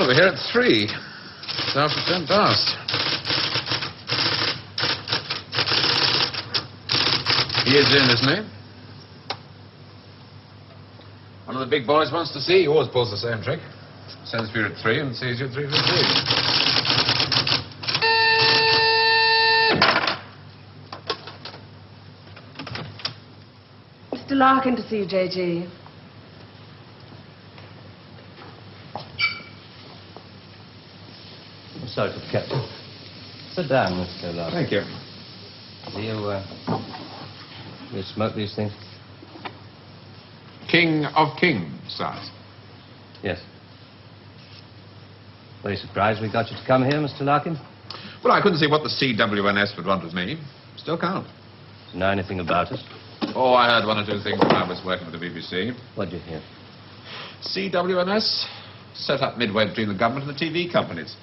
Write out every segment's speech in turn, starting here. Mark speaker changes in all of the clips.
Speaker 1: Well, we're here at 3. It's after 10 past. He is in, isn't he? One of the big boys wants to see you. He always pulls the same trick. Sends for you at 3 and sees you at 3:15.
Speaker 2: Mr. Larkin to see you, J.G.
Speaker 3: I'm sorry for the captain. Sit down, Mr. Larkin.
Speaker 1: Thank you.
Speaker 3: Do you smoke these things?
Speaker 1: King of Kings, sirs.
Speaker 3: Yes. Very surprised we got you to come here, Mr. Larkin.
Speaker 1: Well, I couldn't see what the CWNS would want with me. Still can't.
Speaker 3: Do you know anything about us?
Speaker 1: Oh, I heard 1 or 2 things when I was working with the BBC.
Speaker 3: What'd you hear?
Speaker 1: CWNS set up midway between the government and the TV companies.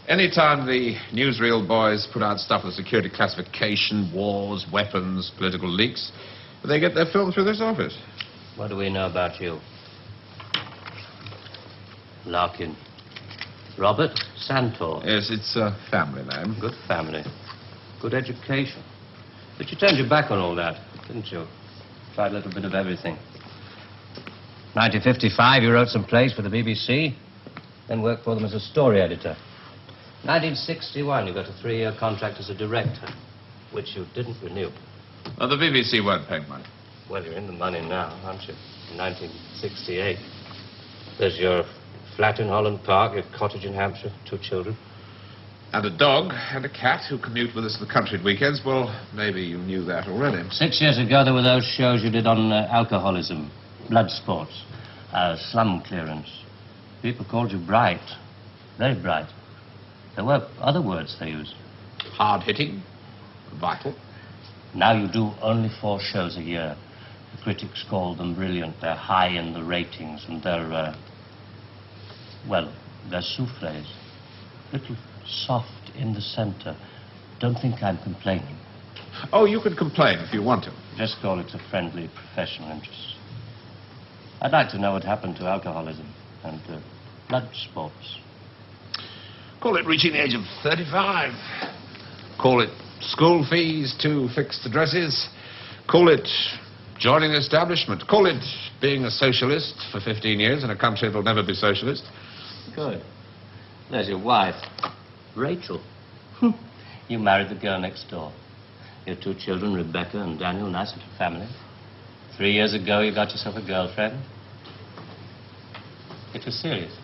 Speaker 1: Anytime the newsreel boys put out stuff with security classification, wars, weapons, political leaks, they get their film through this office.
Speaker 3: What do we know about you? Larkin. Robert Santor.
Speaker 1: Yes, it's a family name.
Speaker 3: Good family. Good education. But you turned your back on all that, didn't you? Tried a little bit of everything. 1955, you wrote some plays for the BBC, then worked for them as a story editor. 1961, you got a 3-year contract as a director, which you didn't renew.
Speaker 1: Oh, the BBC weren't paying money.
Speaker 3: Well, you're in the money now, aren't you? In 1968. There's your flat in Holland Park, your cottage in Hampshire, 2 children.
Speaker 1: And a dog and a cat who commute with us to the country at weekends. Well, maybe you knew that already.
Speaker 3: 6 years ago, there were those shows you did on alcoholism, blood sports, slum clearance. People called you bright, very bright. There were other words they used.
Speaker 1: Hard-hitting, vital.
Speaker 3: Now you do only 4 shows a year. The critics call them brilliant. They're high in the ratings, and they're, well, they're soufflés. Little soft in the center. Don't think I'm complaining.
Speaker 1: Oh, you can complain if you want to.
Speaker 3: Just call it a friendly professional interest. I'd like to know what happened to alcoholism and blood sports.
Speaker 1: Call it reaching the age of 35. Call it school fees, 2 fixed addresses. Call it joining the establishment. Call it being a socialist for 15 years in a country that'll never be socialist.
Speaker 3: Good. There's your wife, Rachel. You married the girl next door. Your 2 children, Rebecca and Daniel, nice little family. 3 years ago, you got yourself a girlfriend. It was serious.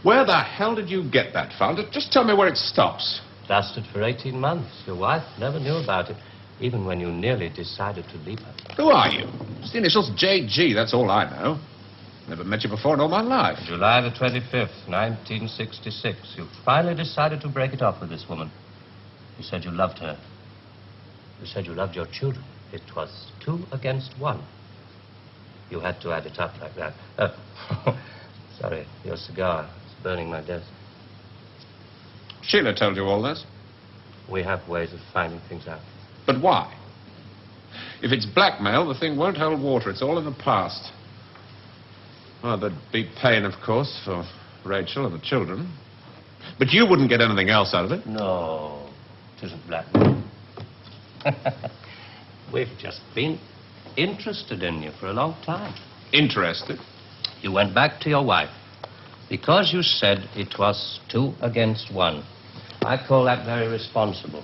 Speaker 1: Where the hell did you get that from? Just tell me where it stops.
Speaker 3: It lasted for 18 months. Your wife never knew about it, even when you nearly decided to leave her.
Speaker 1: Who are you? It's the initials J.G., that's all I know. Never met you before in all my life.
Speaker 3: July the 25th, 1966. You finally decided to break it off with this woman. You said you loved her. You said you loved your children. It was 2 against 1. You had to add it up like that. Sorry, your cigar. It's burning my desk.
Speaker 1: Sheila told you all this?
Speaker 3: We have ways of finding things out.
Speaker 1: But why? If it's blackmail, the thing won't hold water. It's all in the past. Well, there'd be pain, of course, for Rachel and the children. But you wouldn't get anything else out of it.
Speaker 3: No, it isn't blackmail. We've just been interested in you for a long time.
Speaker 1: Interested?
Speaker 3: You went back to your wife because you said it was 2 against 1. I call that very responsible.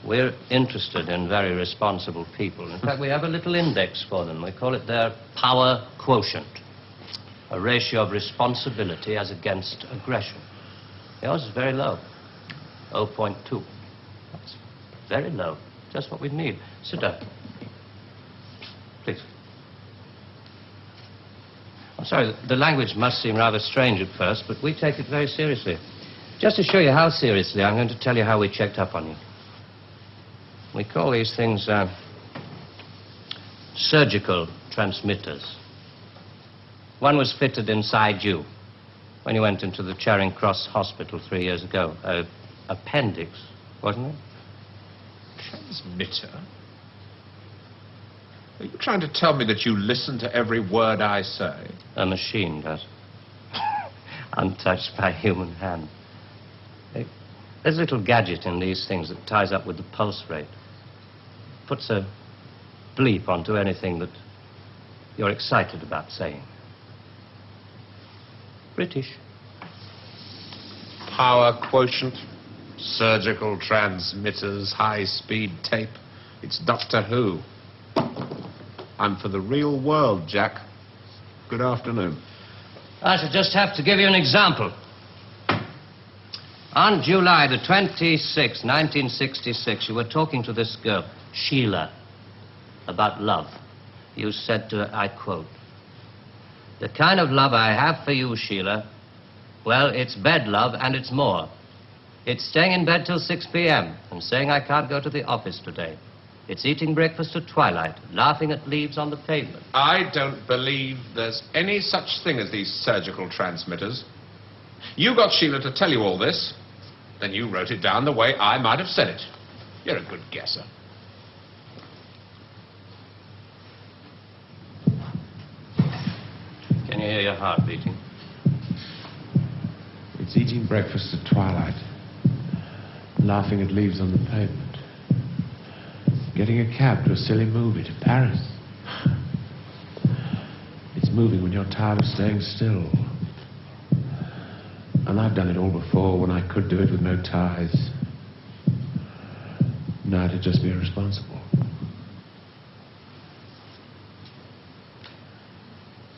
Speaker 3: We're interested in very responsible people. In fact, we have a little index for them. We call it their power quotient. A ratio of responsibility as against aggression. Yours is very low. 0.2. That's very low. Just what we need. Sit down. Please. I'm sorry, the language must seem rather strange at first, but we take it very seriously. Just to show you how seriously, I'm going to tell you how we checked up on you. We call these things surgical transmitters. One was fitted inside you when you went into the Charing Cross Hospital 3 years ago. Appendix, wasn't it?
Speaker 1: Transmitter? Are you trying to tell me that you listen to every word I say?
Speaker 3: A machine does. untouched by human hand. There's a little gadget in these things that ties up with the pulse rate. Puts a bleep onto anything that you're excited about saying. British.
Speaker 1: Power quotient, surgical transmitters, high-speed tape. It's Doctor Who. I'm for the real world, Jack. Good afternoon.
Speaker 3: I shall just have to give you an example. On July the 26th, 1966, you were talking to this girl, Sheila, about love. You said to her, I quote, "The kind of love I have for you, Sheila, well, it's bed love and it's more. It's staying in bed till 6 p.m. and saying I can't go to the office today. It's eating breakfast at twilight, laughing at leaves on the pavement."
Speaker 1: I don't believe there's any such thing as these surgical transmitters. You got Sheila to tell you all this, then you wrote it down the way I might have said it. You're a good guesser.
Speaker 3: Can you hear your heart beating?
Speaker 4: It's eating breakfast at twilight, laughing at leaves on the pavement, getting a cab to a silly movie to Paris. It's moving when you're tired of staying still. And I've done it all before when I could do it with no ties. Now it'd just be irresponsible.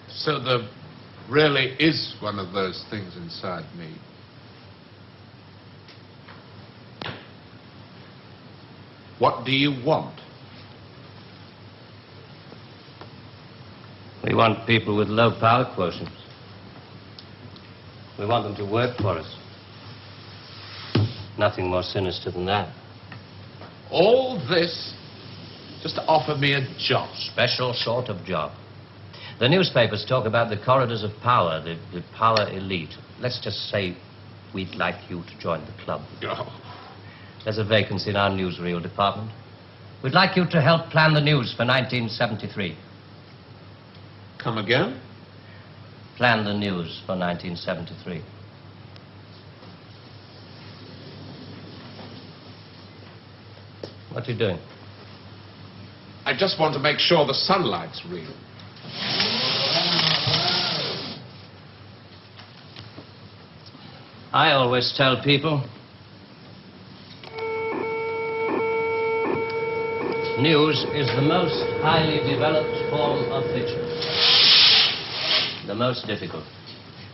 Speaker 1: So there really is one of those things inside me. What do you want?
Speaker 3: We want people with low power quotients. We want them to work for us. Nothing more sinister than that.
Speaker 1: All this just to offer me a job.
Speaker 3: Special sort of job. The newspapers talk about the corridors of power, the power elite. Let's just say we'd like you to join the club.
Speaker 1: Oh.
Speaker 3: There's a vacancy in our newsreel department. We'd like you to help plan the news for 1973.
Speaker 1: Come again?
Speaker 3: Plan the news for 1973. What are you doing?
Speaker 1: I just want to make sure the sunlight's real.
Speaker 3: I always tell people, news is the most highly developed form of fiction. The most difficult.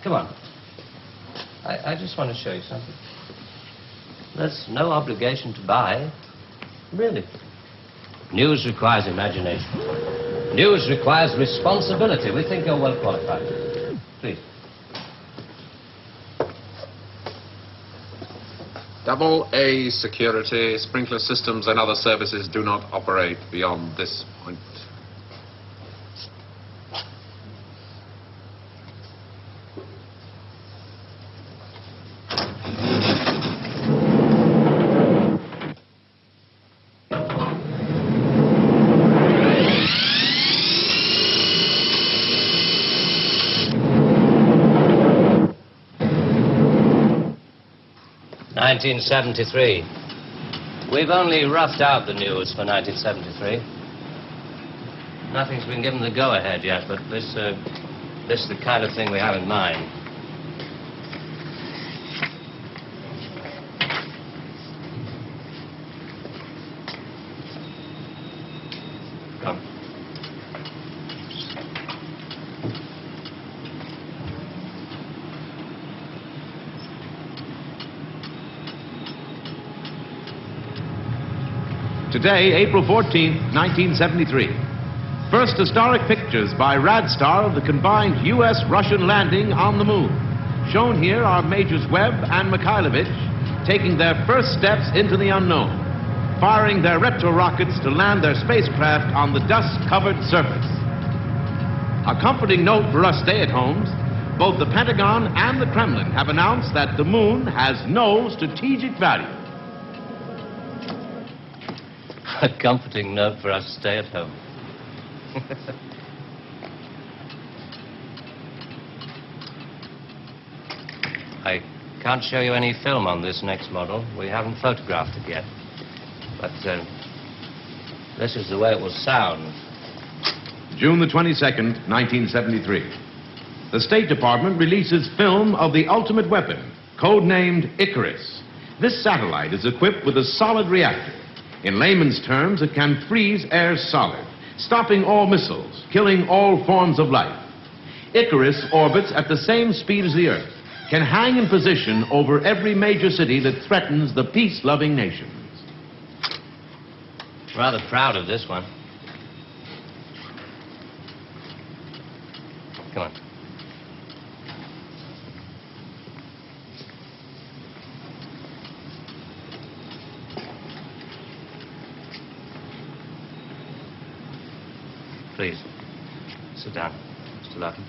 Speaker 3: Come on. I just want to show you something. There's no obligation to buy. Really. News requires imagination. News requires responsibility. We think you're well qualified. Please.
Speaker 1: Double A security, sprinkler systems and other services do not operate beyond this point.
Speaker 3: '73. We've only roughed out the news for 1973. Nothing's been given the go-ahead yet, but this is the kind of thing we have in mind. Come.
Speaker 5: Today, April 14th, 1973. First historic pictures by Radstar of the combined U.S.-Russian landing on the moon. Shown here are Majors Webb and Mikhailovich taking their first steps into the unknown, firing their retro-rockets to land their spacecraft on the dust-covered surface. A comforting note for us stay-at-homes, both the Pentagon and the Kremlin have announced that the moon has no strategic value.
Speaker 3: A comforting note for us to stay at home. I can't show you any film on this next model. We haven't photographed it yet. But this is the way it will sound.
Speaker 5: June the 22nd, 1973. The State Department releases film of the ultimate weapon, codenamed Icarus. This satellite is equipped with a solid reactor. In layman's terms, it can freeze air solid, stopping all missiles, killing all forms of life. Icarus orbits at the same speed as the Earth, can hang in position over every major city that threatens the peace-loving nations.
Speaker 3: Rather proud of this one. Come on. Please, sit down, Mr. Larkin.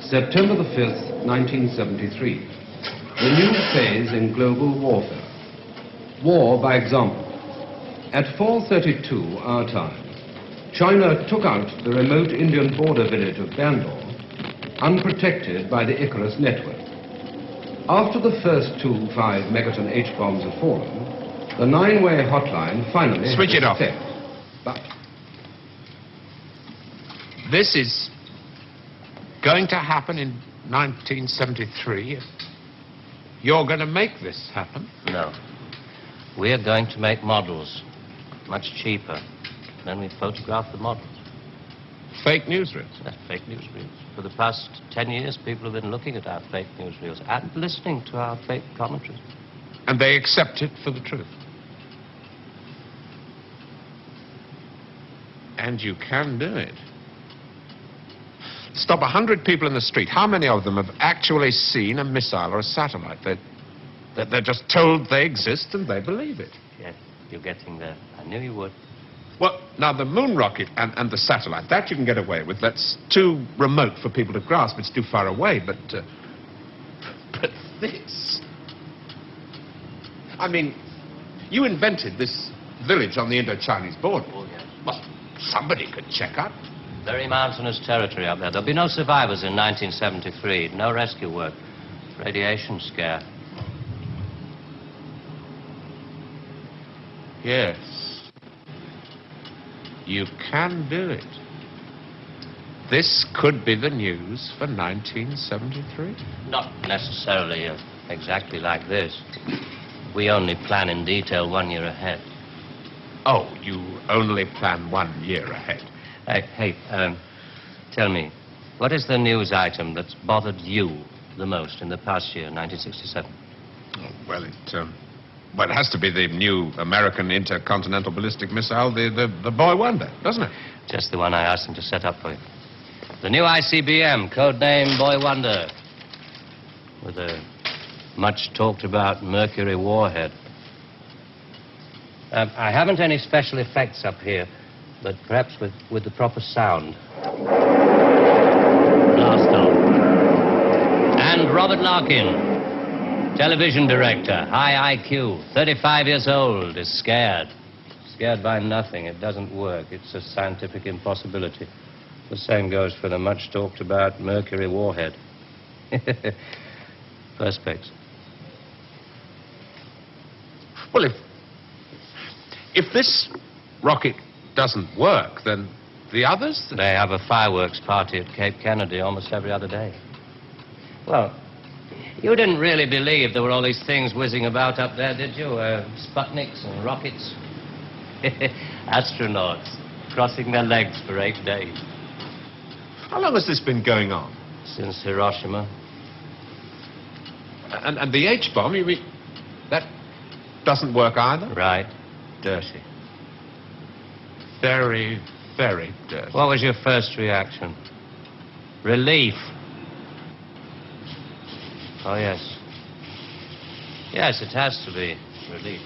Speaker 6: September the 5th, 1973. The new phase in global warfare. War by example. At 4:32 our time, China took out the remote Indian border village of Bandor, unprotected by the Icarus network. After the first 2 5-megaton H-bombs had fallen, the 9-way hotline finally
Speaker 1: Switch
Speaker 6: had
Speaker 1: it off.
Speaker 6: effect. But
Speaker 1: This is going to happen in 1973. You're going to make this happen?
Speaker 3: No. We're going to make models, much cheaper. Then we photograph the models.
Speaker 1: Fake newsreels.
Speaker 3: That's fake newsreels. For the past 10 years, people have been looking at our fake newsreels and listening to our fake commentaries.
Speaker 1: And they accept it for the truth. And you can do it. Stop 100 people in the street. How many of them have actually seen a missile or a satellite? They're just told they exist and they believe it.
Speaker 3: Yes, you're getting there. I knew you would.
Speaker 1: Well, now, the moon rocket and the satellite, that you can get away with. That's too remote for people to grasp. It's too far away, but this... I mean, you invented this village on the Indo-Chinese border.
Speaker 3: Oh, yes.
Speaker 1: Well, somebody could check up.
Speaker 3: Very mountainous territory up there. There'll be no survivors in 1973. No rescue work. Radiation scare.
Speaker 1: Yes. You can do it. This could be the news for 1973.
Speaker 3: Not necessarily exactly like this. We only plan in detail 1 year ahead.
Speaker 1: Oh, you only plan 1 year ahead.
Speaker 3: Hey, tell me, what is the news item that's bothered you the most in the past year, 1967?
Speaker 1: Oh, well, it has to be the new American intercontinental ballistic missile, the Boy Wonder, doesn't it?
Speaker 3: Just the one I asked him to set up for you. The new ICBM, codename Boy Wonder, with a much talked about Mercury warhead. I haven't any special effects up here, but perhaps with the proper sound. Blast off. And Robert Larkin, television director, high IQ, 35 years old, is scared. Scared by nothing. It doesn't work. It's a scientific impossibility. The same goes for the much talked about Mercury warhead. Perspex.
Speaker 1: Well, if this rocket doesn't work, then the others...
Speaker 3: They have a fireworks party at Cape Kennedy almost every other day. Well, you didn't really believe there were all these things whizzing about up there, did you? Sputniks and rockets. Astronauts crossing their legs for 8 days.
Speaker 1: How long has this been going on?
Speaker 3: Since Hiroshima.
Speaker 1: And the H-bomb, you mean, that doesn't work either?
Speaker 3: Right. Dirty.
Speaker 1: Very, very dirty.
Speaker 3: What was your first reaction? Relief. Oh, yes. Yes, it has to be relief.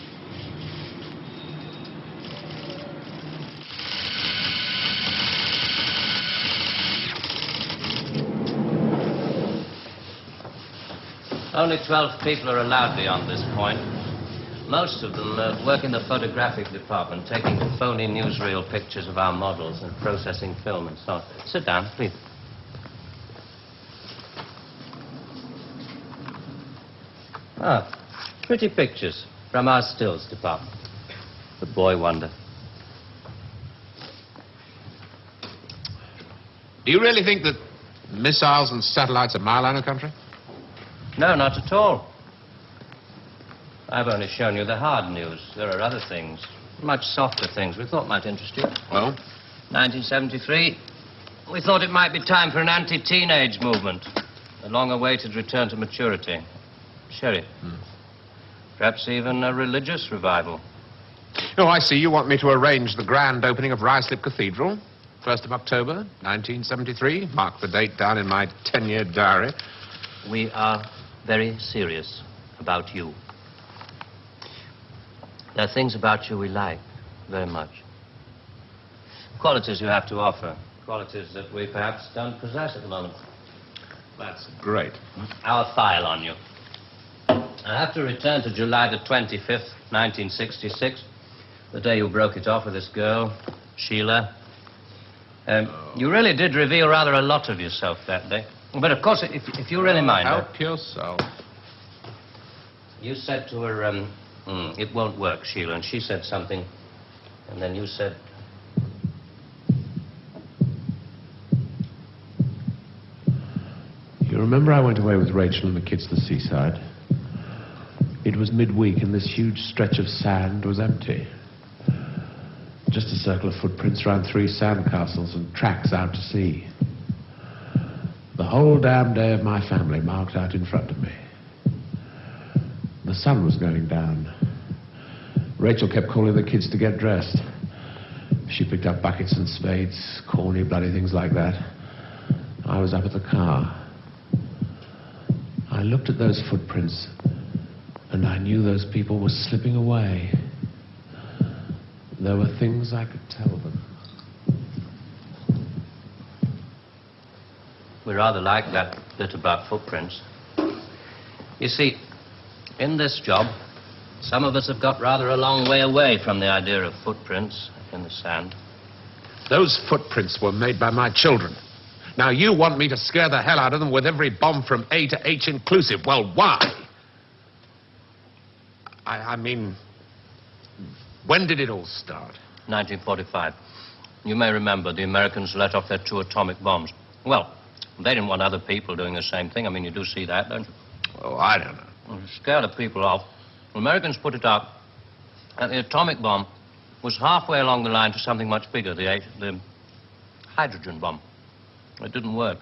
Speaker 3: Only 12 people are allowed beyond this point. Most of them work in the photographic department, taking phony newsreel pictures of our models and processing film and so on. Sit down, please. Ah, pretty pictures from our stills department. The boy wonder.
Speaker 1: Do you really think that missiles and satellites are mile out of country?
Speaker 3: No, not at all. I've only shown you the hard news. There are other things, much softer things we thought might interest you.
Speaker 1: Well?
Speaker 3: 1973, we thought it might be time for an anti-teenage movement. A long-awaited return to maturity. Sherry. Perhaps even a religious revival.
Speaker 1: Oh, I see. You want me to arrange the grand opening of Ruislip Cathedral. 1st of October, 1973. Mark the date down in my 10-year diary.
Speaker 3: We are very serious about you. There are things about you we like very much. Qualities you have to offer. Qualities that we perhaps don't possess at the moment.
Speaker 1: That's great.
Speaker 3: Our file on you. I have to return to July the 25th, 1966, the day you broke it off with this girl, Sheila. You really did reveal rather a lot of yourself that day. But, of course, if you really mind...
Speaker 1: Help yourself.
Speaker 3: You said to her, it won't work, Sheila, and she said something, and then you said...
Speaker 4: You remember I went away with Rachel and the kids to the seaside? It was midweek and this huge stretch of sand was empty. Just a circle of footprints around 3 sandcastles and tracks out to sea. The whole damn day of my family marked out in front of me. The sun was going down. Rachel kept calling the kids to get dressed. She picked up buckets and spades, corny bloody things like that. I was up at the car. I looked at those footprints and I knew those people were slipping away. There were things I could tell them.
Speaker 3: We rather like that bit about footprints. You see, in this job, some of us have got rather a long way away from the idea of footprints in the sand.
Speaker 1: Those footprints were made by my children. Now, you want me to scare the hell out of them with every bomb from A to H inclusive. Well, why? I mean, when did it all start?
Speaker 3: 1945. You may remember the Americans let off their 2 atomic bombs. Well, they didn't want other people doing the same thing. I mean, you do see that, don't you?
Speaker 1: Oh, I don't know.
Speaker 3: Well, to scare the people off, the Americans put it out, and the atomic bomb was halfway along the line to something much bigger, the hydrogen bomb. It didn't work.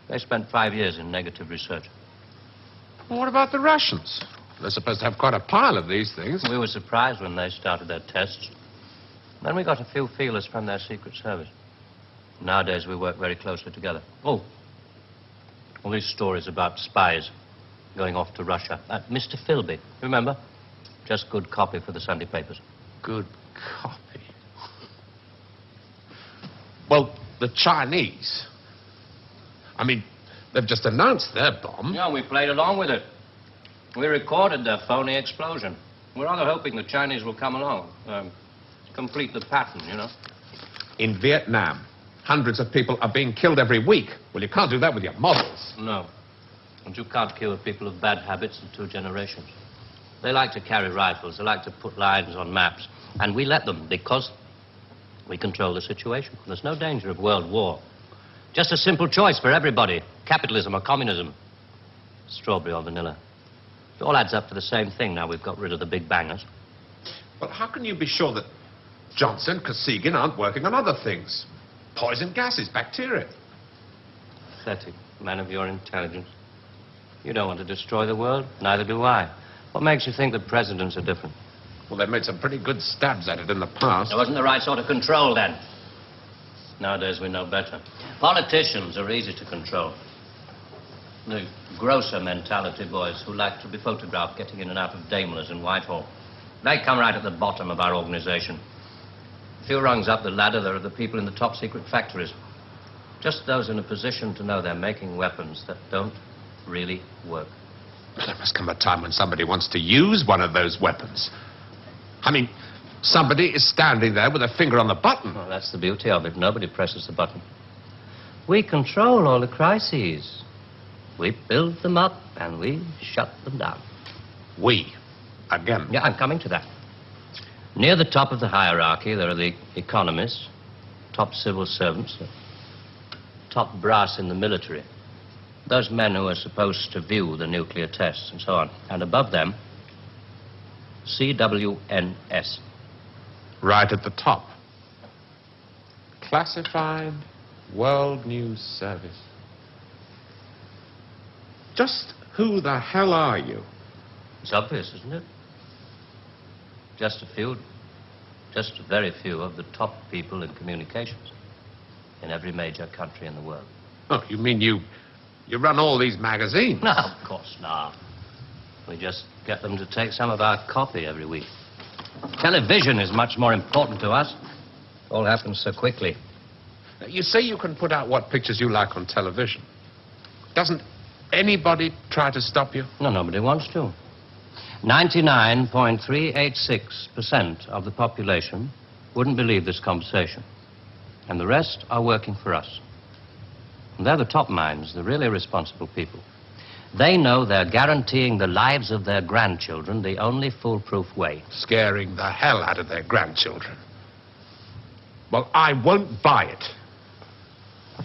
Speaker 3: They spent 5 years in negative research.
Speaker 1: Well, what about the Russians? They're supposed to have quite a pile of these things.
Speaker 3: We were surprised when they started their tests. Then we got a few feelers from their Secret Service. Nowadays, we work very closely together. Oh, all these stories about spies going off to Russia. Mr. Philby, remember? Just good copy for the Sunday papers.
Speaker 1: Good copy. Well, the Chinese. I mean, they've just announced their bomb.
Speaker 3: Yeah, we played along with it. We recorded their phony explosion. We're rather hoping the Chinese will come along, complete the pattern, you know.
Speaker 1: In Vietnam, hundreds of people are being killed every week. Well, you can't do that with your models.
Speaker 3: No. And you can't kill people of bad habits in 2 generations. They like to carry rifles. They like to put lines on maps. And we let them because we control the situation. There's no danger of world war. Just a simple choice for everybody. Capitalism or communism. Strawberry or vanilla. It all adds up to the same thing now we've got rid of the big bangers.
Speaker 1: Well, how can you be sure that Johnson, Kosygin aren't working on other things? Poison gases, bacteria.
Speaker 3: Pathetic man of your intelligence. You don't want to destroy the world. Neither do I. What makes you think that presidents are different?
Speaker 1: Well, they've made some pretty good stabs at it in the past.
Speaker 3: There wasn't the right sort of control then. Nowadays we know better. Politicians are easy to control. The grosser mentality boys who like to be photographed getting in and out of Daimlers in Whitehall. They come right at the bottom of our organization. A few rungs up the ladder, there are the people in the top secret factories. Just those in a position to know they're making weapons that don't really work.
Speaker 1: There must come a time when somebody wants to use one of those weapons. I mean, somebody is standing there with a finger on the button.
Speaker 3: Well, that's the beauty of it. Nobody presses the button. We control all the crises. We build them up and we shut them down.
Speaker 1: We. Again.
Speaker 3: Yeah, I'm coming to that. Near the top of the hierarchy, there are the economists, top civil servants, the top brass in the military. Those men who are supposed to view the nuclear tests and so on. And above them, CWNS.
Speaker 1: Right at the top. Classified World News Service. Just who the hell are you?
Speaker 3: It's obvious, isn't it? Just a very few of the top people in communications in every major country in the world.
Speaker 1: Oh, you mean you run all these magazines?
Speaker 3: No, of course not. We just get them to take some of our copy every week. Television is much more important to us. It all happens so quickly.
Speaker 1: You say you can put out what pictures you like on television. Doesn't anybody try to stop you?
Speaker 3: No, nobody wants to. 99.386% of the population wouldn't believe this conversation. And the rest are working for us. And they're the top minds, the really responsible people. They know they're guaranteeing the lives of their grandchildren the only foolproof way.
Speaker 1: Scaring the hell out of their grandchildren. Well, I won't buy it.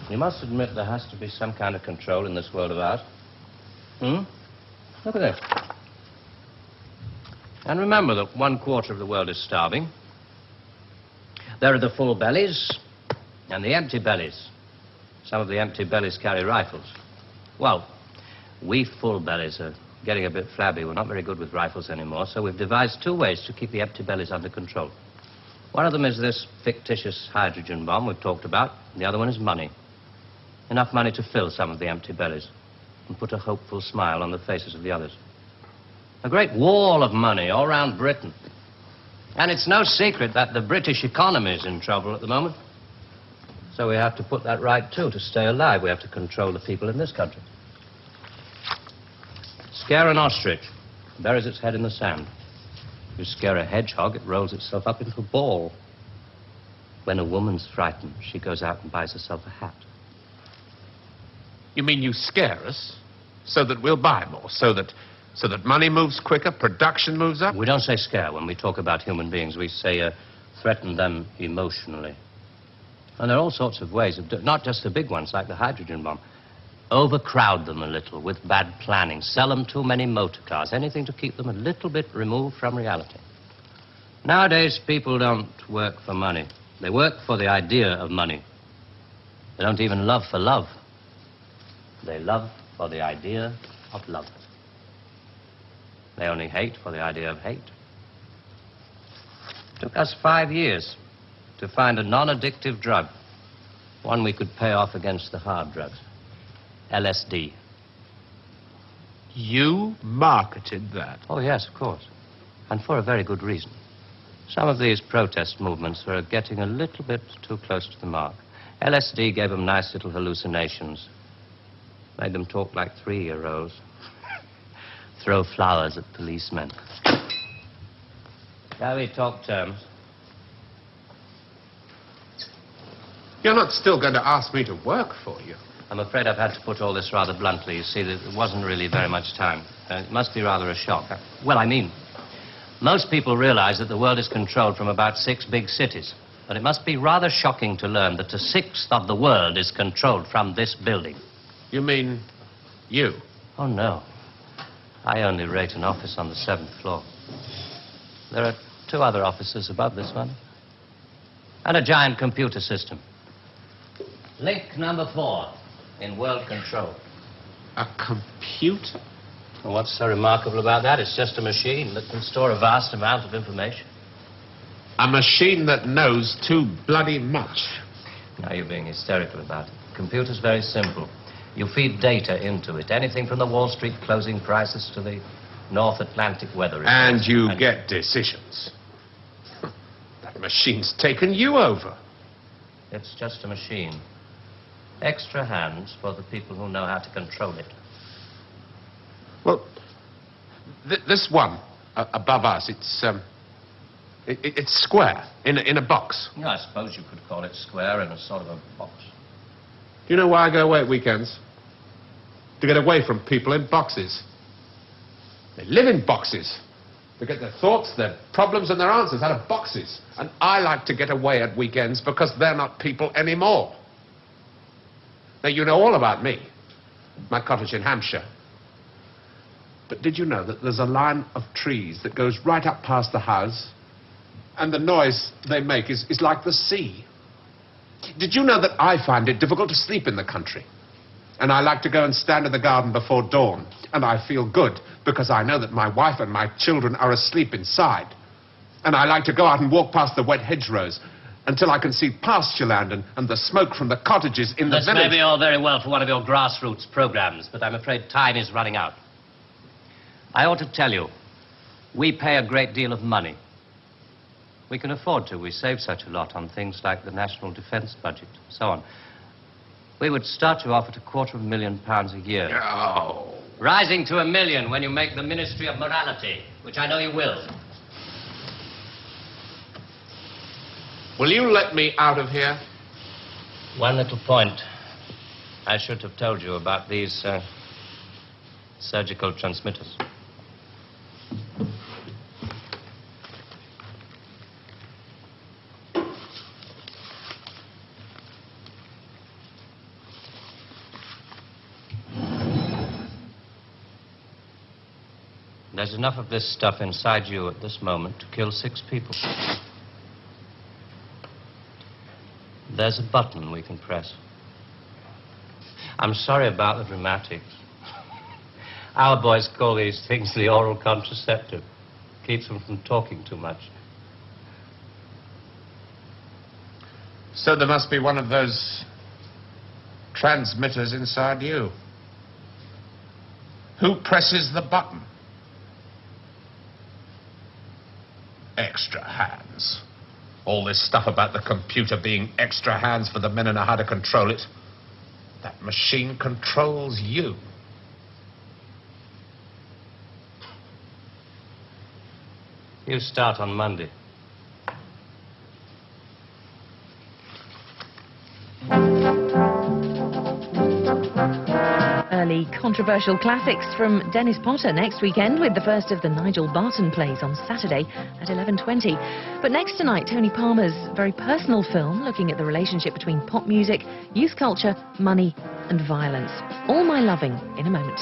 Speaker 3: You must admit there has to be some kind of control in this world of ours. Look at this. And remember that 1/4 of the world is starving. There are the full bellies and the empty bellies. Some of the empty bellies carry rifles. Well, we full bellies are getting a bit flabby. We're not very good with rifles anymore, so we've devised 2 ways to keep the empty bellies under control. One of them is this fictitious hydrogen bomb we've talked about. The other one is money. Enough money to fill some of the empty bellies and put a hopeful smile on the faces of the others. A great wall of money all around Britain. And it's no secret that the British economy is in trouble at the moment. So we have to put that right, too, to stay alive. We have to control the people in this country. Scare an ostrich, it buries its head in the sand. You scare a hedgehog, it rolls itself up into a ball. When a woman's frightened, she goes out and buys herself a hat.
Speaker 1: You mean you scare us so that we'll buy more, so that money moves quicker, production moves up?
Speaker 3: We don't say scare when we talk about human beings. We say threaten them emotionally. And there are all sorts of ways of not just the big ones like the hydrogen bomb. Overcrowd them a little with bad planning. Sell them too many motor cars. Anything to keep them a little bit removed from reality. Nowadays, people don't work for money. They work for the idea of money. They don't even love for love. They love for the idea of love. They only hate for the idea of hate. It took us 5 years to find a non-addictive drug, one we could pay off against the hard drugs. LSD.
Speaker 1: You marketed that?
Speaker 3: Oh, yes, of course. And for a very good reason. Some of these protest movements were getting a little bit too close to the mark. LSD gave them nice little hallucinations. Made them talk like 3-year-olds. Throw flowers at policemen. Shall we talk terms?
Speaker 1: You're not still going to ask me to work for you?
Speaker 3: I'm afraid I've had to put all this rather bluntly. You see, there wasn't really very much time. It must be rather a shock. Well, I mean, most people realize that the world is controlled from about 6 big cities. But it must be rather shocking to learn that 1/6 of the world is controlled from this building.
Speaker 1: You mean you?
Speaker 3: Oh, no. I only rate an office on the 7th floor. There are 2 other offices above this one. And a giant computer system. Link number 4 in world control.
Speaker 1: A computer?
Speaker 3: And what's so remarkable about that? It's just a machine that can store a vast amount of information.
Speaker 1: A machine that knows too bloody much.
Speaker 3: Now you're being hysterical about it. The computer's very simple. You feed data into it. Anything from the Wall Street closing prices to the North Atlantic weather reports.
Speaker 1: And you get decisions. That machine's taken you over.
Speaker 3: It's just a machine. Extra hands for the people who know how to control it.
Speaker 1: Well, This one above us, it's square in a box.
Speaker 3: Yeah, I suppose you could call it square in a sort of a box.
Speaker 1: Do you know why I go away at weekends? To get away from people in boxes. They live in boxes. They get their thoughts, their problems, and their answers out of boxes. And I like to get away at weekends because they're not people anymore. Now, you know all about me, my cottage in Hampshire. But did you know that there's a line of trees that goes right up past the house, and the noise they make is like the sea? Did you know that I find it difficult to sleep in the country? And I like to go and stand in the garden before dawn, and I feel good because I know that my wife and my children are asleep inside. And I like to go out and walk past the wet hedgerows until I can see pasture land and the smoke from the cottages in the
Speaker 3: This
Speaker 1: village.
Speaker 3: may be all very well for one of your grassroots programs, but I'm afraid time is running out. I ought to tell you, we pay a great deal of money. We can afford to. We save such a lot on things like the national defense budget, so on. We would start you off at £250,000 a year.
Speaker 1: Oh.
Speaker 3: Rising to £1 million when you make the Ministry of Morality, which I know you will.
Speaker 1: Will you let me out of here?
Speaker 3: One little point. I should have told you about these surgical transmitters. There's enough of this stuff inside you at this moment to kill 6 people. There's a button we can press. I'm sorry about the dramatics. Our boys call these things the oral contraceptive. Keeps them from talking too much.
Speaker 1: So there must be one of those transmitters inside you. Who presses the button? Extra hands. All this stuff about the computer being extra hands for the men who know how to control it. That machine controls you.
Speaker 3: You start on Monday.
Speaker 7: Early controversial classics from Dennis Potter next weekend with the first of the Nigel Barton plays on Saturday at 11:20. But next tonight, Tony Palmer's very personal film looking at the relationship between pop music, youth culture, money and violence. All My Loving in a moment.